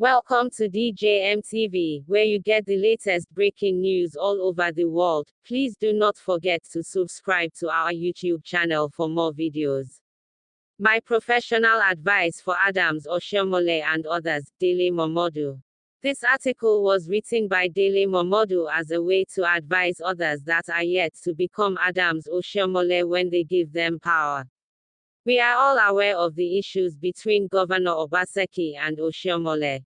Welcome to DJM TV, where you get the latest breaking news all over the world. Please do not forget to subscribe to our YouTube channel for more videos. My professional advice for Adams Oshiomhole and others, Dele Momodu. This article was written by Dele Momodu as a way to advise others that are yet to become Adams Oshiomhole when they give them power. We are all aware of the issues between Governor Obaseki and Oshiomhole.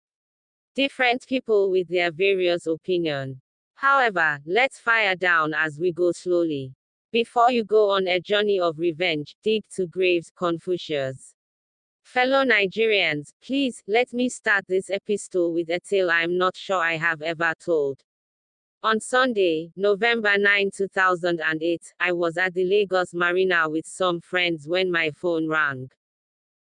Different people with their various opinions. However, let's fire down as we go slowly. Before you go on a journey of revenge, dig to graves, Confucius. Fellow Nigerians, please, let me start this epistle with a tale I'm not sure I have ever told. On Sunday, November 9, 2008, I was at the Lagos Marina with some friends when my phone rang.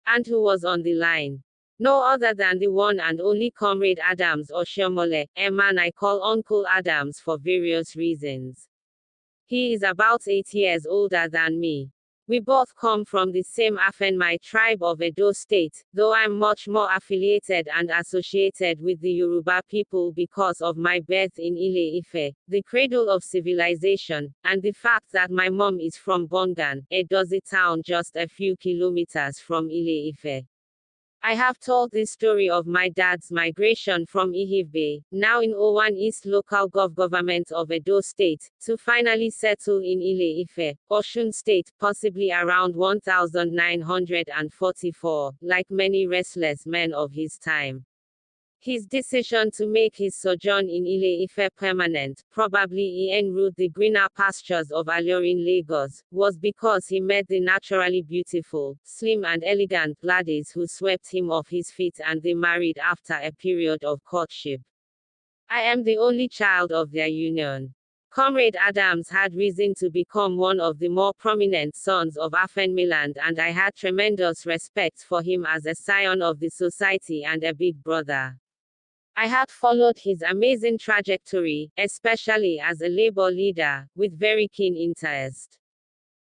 And who was on the line? No other than the one and only Comrade Adams Oshiomhole, a man I call Uncle Adams for various reasons. He is about 8 years older than me. We both come from the same Afenmai tribe of Edo State, though I'm much more affiliated and associated with the Yoruba people because of my birth in Ile-Ife, the cradle of civilization, and the fact that my mom is from Bongan, a dozy town just a few kilometers from Ile-Ife. I have told this story of my dad's migration from Ihibbe, now in Owan East local government of Edo State, to finally settle in Ile-Ife, Osun State, possibly around 1944, like many restless men of his time. His decision to make his sojourn in Ile-Ife permanent, probably en route the greener pastures of alluring Lagos, was because he met the naturally beautiful, slim and elegant ladies who swept him off his feet and they married after a period of courtship. I am the only child of their union. Comrade Adams had reason to become one of the more prominent sons of Afenmiland and I had tremendous respect for him as a scion of the society and a big brother. I had followed his amazing trajectory, especially as a labor leader, with very keen interest.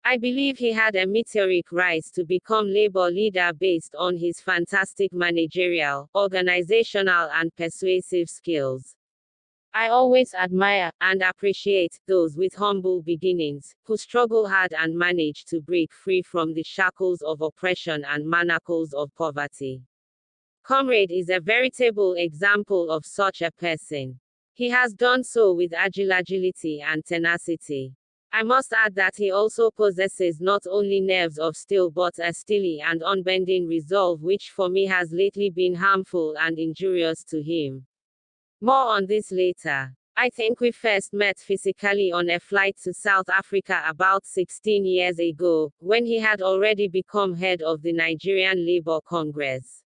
I believe he had a meteoric rise to become labor leader based on his fantastic managerial, organizational and persuasive skills. I always admire and appreciate those with humble beginnings, who struggle hard and manage to break free from the shackles of oppression and manacles of poverty. Comrade is a veritable example of such a person. He has done so with agility and tenacity. I must add that he also possesses not only nerves of steel but a steely and unbending resolve which for me has lately been harmful and injurious to him. More on this later. I think we first met physically on a flight to South Africa about 16 years ago, when he had already become head of the Nigerian Labour Congress.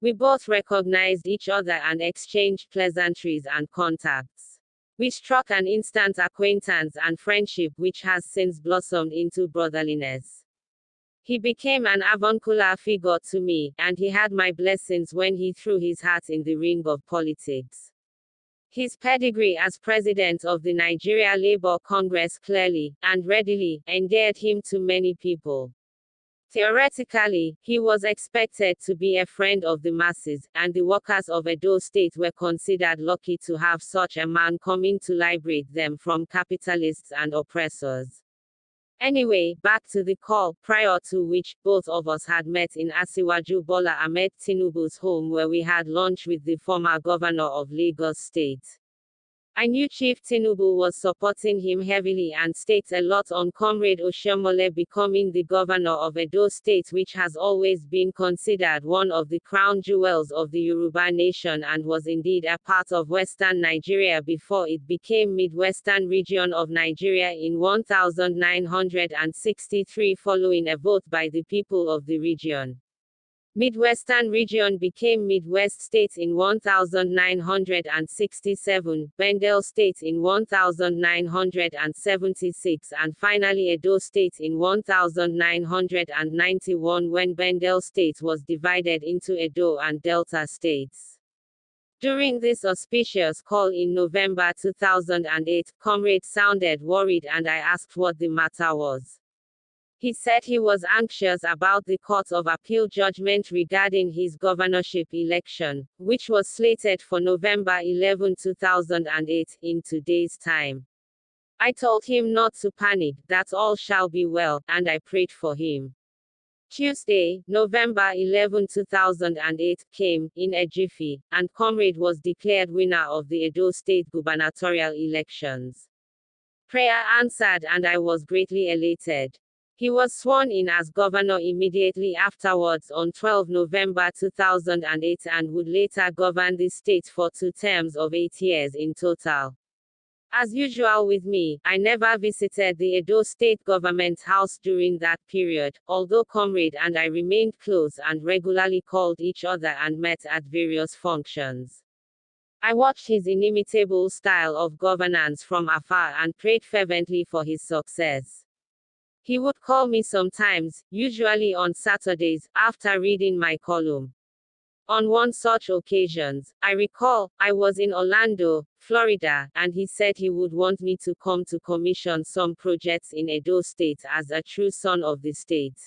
We both recognized each other and exchanged pleasantries and contacts. We struck an instant acquaintance and friendship which has since blossomed into brotherliness. He became an avuncular figure to me, and he had my blessings when he threw his hat in the ring of politics. His pedigree as president of the Nigeria Labour Congress clearly, and readily, endeared him to many people. Theoretically, he was expected to be a friend of the masses, and the workers of Edo State were considered lucky to have such a man coming to liberate them from capitalists and oppressors. Anyway, back to the call, prior to which, both of us had met in Asiwaju Bola Ahmed Tinubu's home where we had lunch with the former governor of Lagos State. I knew Chief Tinubu was supporting him heavily and staked a lot on Comrade Oshiomhole becoming the governor of Edo State, which has always been considered one of the crown jewels of the Yoruba nation and was indeed a part of Western Nigeria before it became Midwestern region of Nigeria in 1963 following a vote by the people of the region. Midwestern region became Midwest State in 1967, Bendel State in 1976 and finally Edo State in 1991 when Bendel State was divided into Edo and Delta states. During this auspicious call in November 2008, Comrade sounded worried and I asked what the matter was. He said he was anxious about the Court of Appeal judgment regarding his governorship election, which was slated for November 11, 2008, in 2 days' time. I told him not to panic, that all shall be well, and I prayed for him. Tuesday, November 11, 2008, came, in a jiffy, and Comrade was declared winner of the Edo State gubernatorial elections. Prayer answered and I was greatly elated. He was sworn in as governor immediately afterwards on 12 November 2008 and would later govern the state for 2 terms of 8 years in total. As usual with me, I never visited the Edo State Government House during that period, although Comrade and I remained close and regularly called each other and met at various functions. I watched his inimitable style of governance from afar and prayed fervently for his success. He would call me sometimes, usually on Saturdays, after reading my column. On one such occasion, I recall, I was in Orlando, Florida, and he said he would want me to come to commission some projects in Edo State as a true son of the state.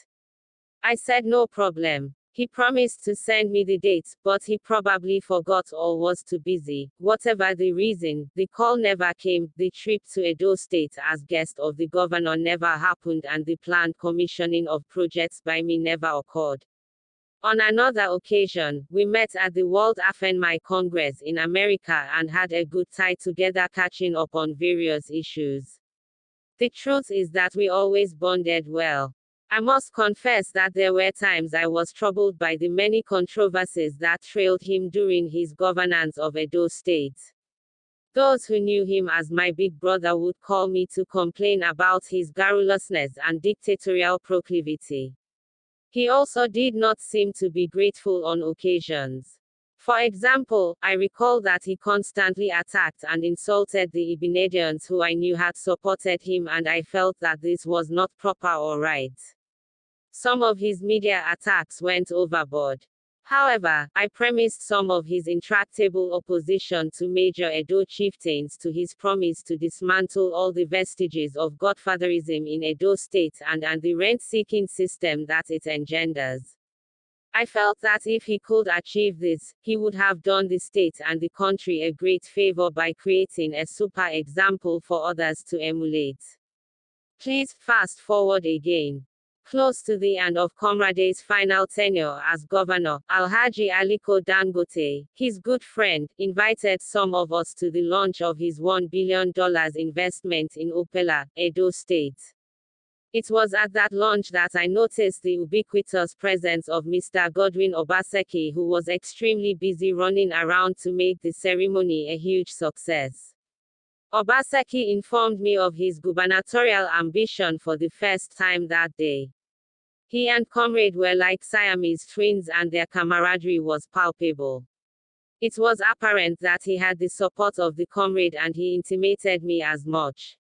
I said no problem. He promised to send me the dates, but he probably forgot or was too busy. Whatever the reason, the call never came, the trip to Edo State as guest of the governor never happened and the planned commissioning of projects by me never occurred. On another occasion, we met at the World AFNMI Congress in America and had a good time together catching up on various issues. The truth is that we always bonded well. I must confess that there were times I was troubled by the many controversies that trailed him during his governance of Edo State. Those who knew him as my big brother would call me to complain about his garrulousness and dictatorial proclivity. He also did not seem to be grateful on occasions. For example, I recall that he constantly attacked and insulted the Ibinedians who I knew had supported him, and I felt that this was not proper or right. Some of his media attacks went overboard. However, I premised some of his intractable opposition to major Edo chieftains to his promise to dismantle all the vestiges of godfatherism in Edo State and the rent-seeking system that it engenders. I felt that if he could achieve this, he would have done the state and the country a great favor by creating a super example for others to emulate. Please fast forward again. Close to the end of Comrade's final tenure as governor, Alhaji Aliko Dangote, his good friend, invited some of us to the launch of his $1 billion investment in Opela, Edo State. It was at that launch that I noticed the ubiquitous presence of Mr. Godwin Obaseki, who was extremely busy running around to make the ceremony a huge success. Obaseki informed me of his gubernatorial ambition for the first time that day. He and Comrade were like Siamese twins and their camaraderie was palpable. It was apparent that he had the support of the Comrade and he intimated me as much.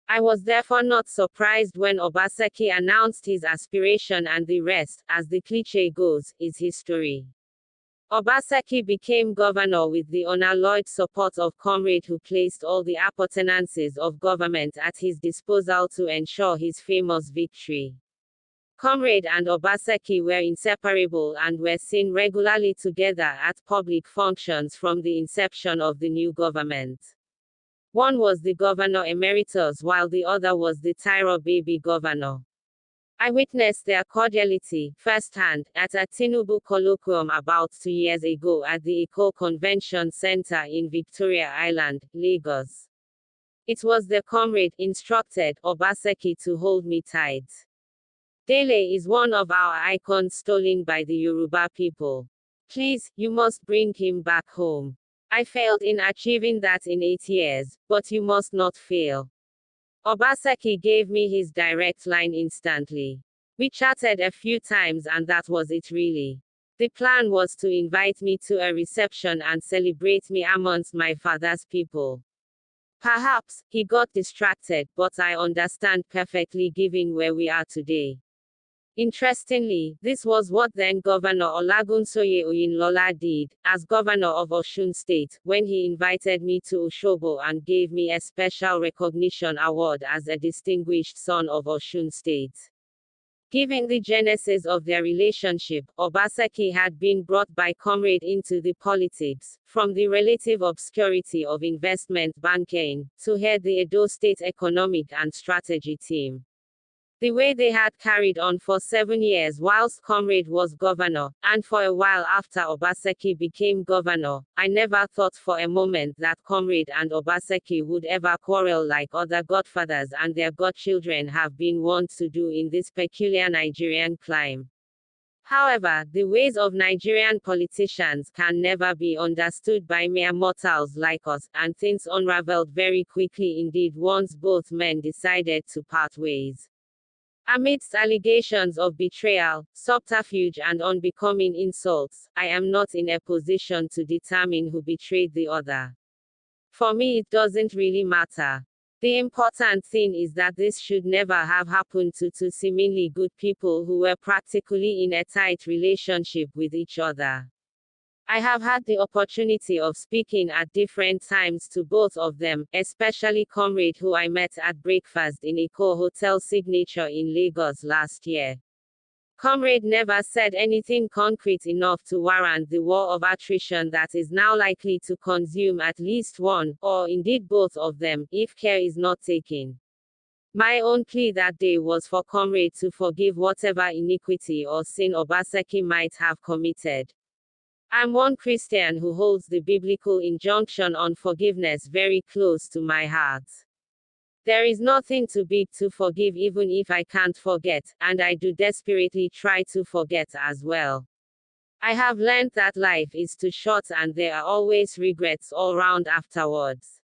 I was therefore not surprised when Obaseki announced his aspiration, and the rest, as the cliché goes, is history. Obaseki became governor with the unalloyed support of Comrade, who placed all the appurtenances of government at his disposal to ensure his famous victory. Comrade and Obaseki were inseparable and were seen regularly together at public functions from the inception of the new government. One was the governor emeritus while the other was the Tyro baby governor. I witnessed their cordiality, firsthand, at a Tinubu colloquium about 2 years ago at the Eko Convention Center in Victoria Island, Lagos. It was the Comrade instructed Obaseki to hold me tight. Dele is one of our icons stolen by the Yoruba people. Please, you must bring him back home. I failed in achieving that in 8 years, but you must not fail. Obaseki gave me his direct line instantly. We chatted a few times and that was it really. The plan was to invite me to a reception and celebrate me amongst my father's people. Perhaps, he got distracted, but I understand perfectly given where we are today. Interestingly, this was what then Governor Olagunsoye Oyinlola did, as governor of Osun State, when he invited me to Oshiomhole and gave me a special recognition award as a distinguished son of Osun State. Given the genesis of their relationship, Obaseki had been brought by Comrade into the politics, from the relative obscurity of investment banking, to head the Edo State Economic and Strategy team. The way they had carried on for 7 years whilst Comrade was governor, and for a while after Obaseki became governor, I never thought for a moment that Comrade and Obaseki would ever quarrel like other godfathers and their godchildren have been wont to do in this peculiar Nigerian clime. However, the ways of Nigerian politicians can never be understood by mere mortals like us, and things unraveled very quickly indeed once both men decided to part ways. Amidst allegations of betrayal, subterfuge and unbecoming insults, I am not in a position to determine who betrayed the other. For me it doesn't really matter. The important thing is that this should never have happened to two seemingly good people who were practically in a tight relationship with each other. I have had the opportunity of speaking at different times to both of them, especially Comrade who I met at breakfast in Eko Hotel Signature in Lagos last year. Comrade never said anything concrete enough to warrant the war of attrition that is now likely to consume at least one, or indeed both of them, if care is not taken. My own plea that day was for Comrade to forgive whatever iniquity or sin Obaseki might have committed. I'm one Christian who holds the biblical injunction on forgiveness very close to my heart. There is nothing too big to forgive even if I can't forget, and I do desperately try to forget as well. I have learned that life is too short and there are always regrets all round afterwards.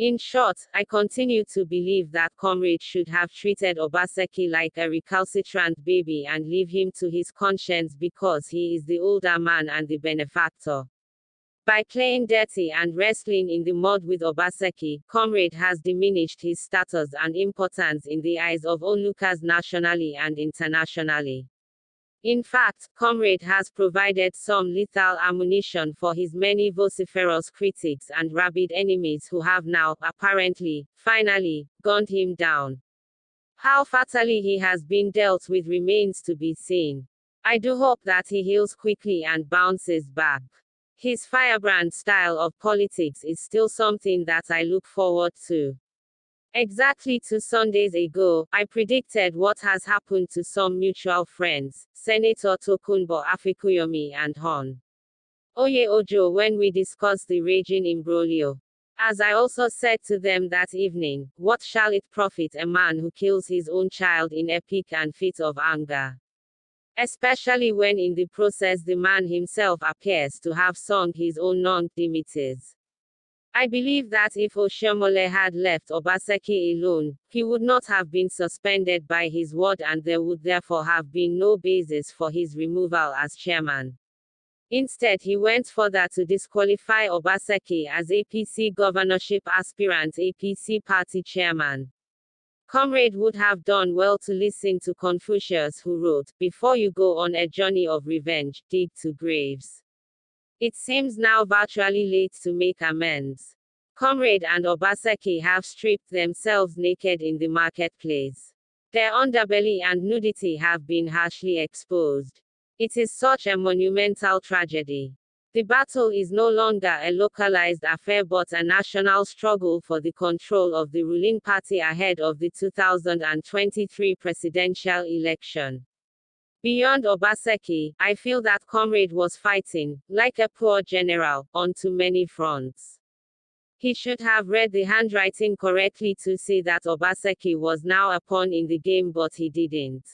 In short, I continue to believe that Comrade should have treated Obaseki like a recalcitrant baby and leave him to his conscience because he is the older man and the benefactor. By playing dirty and wrestling in the mud with Obaseki, Comrade has diminished his status and importance in the eyes of onlookers nationally and internationally. In fact, Comrade has provided some lethal ammunition for his many vociferous critics and rabid enemies who have now, apparently, finally, gunned him down. How fatally he has been dealt with remains to be seen. I do hope that he heals quickly and bounces back. His firebrand style of politics is still something that I look forward to. Exactly 2 Sundays ago, I predicted what has happened to some mutual friends, Senator Tokunbo Afikuyomi and Hon. Oye Ojo when we discussed the raging imbroglio. As I also said to them that evening, what shall it profit a man who kills his own child in a pique and fit of anger? Especially when in the process the man himself appears to have sung his own non-dimitters. I believe that if Oshiomhole had left Obaseki alone, he would not have been suspended by his word and there would therefore have been no basis for his removal as chairman. Instead he went further to disqualify Obaseki as APC governorship aspirant APC party chairman. Comrade would have done well to listen to Confucius who wrote, "Before you go on a journey of revenge, dig 2 graves." It seems now virtually late to make amends. Comrade and Obaseki have stripped themselves naked in the marketplace. Their underbelly and nudity have been harshly exposed. It is such a monumental tragedy. The battle is no longer a localized affair but a national struggle for the control of the ruling party ahead of the 2023 presidential election. Beyond Obaseki, I feel that Comrade was fighting, like a poor general, on too many fronts. He should have read the handwriting correctly to see that Obaseki was now a pawn in the game but he didn't.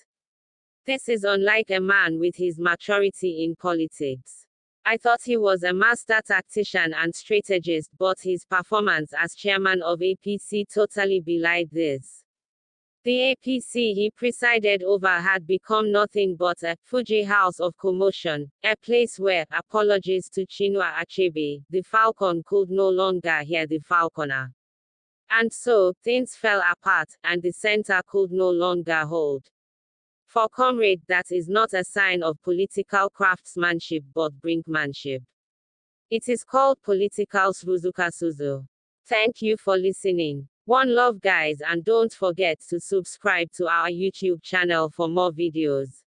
This is unlike a man with his maturity in politics. I thought he was a master tactician and strategist but his performance as chairman of APC totally belied this. The APC he presided over had become nothing but a Fuji house of commotion, a place where, apologies to Chinua Achebe, the falcon could no longer hear the falconer. And so, things fell apart, and the center could no longer hold. For Comrade, that is not a sign of political craftsmanship but brinkmanship. It is called political suzukasuzu. Thank you for listening. One love guys, and don't forget to subscribe to our YouTube channel for more videos.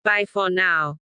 Bye for now.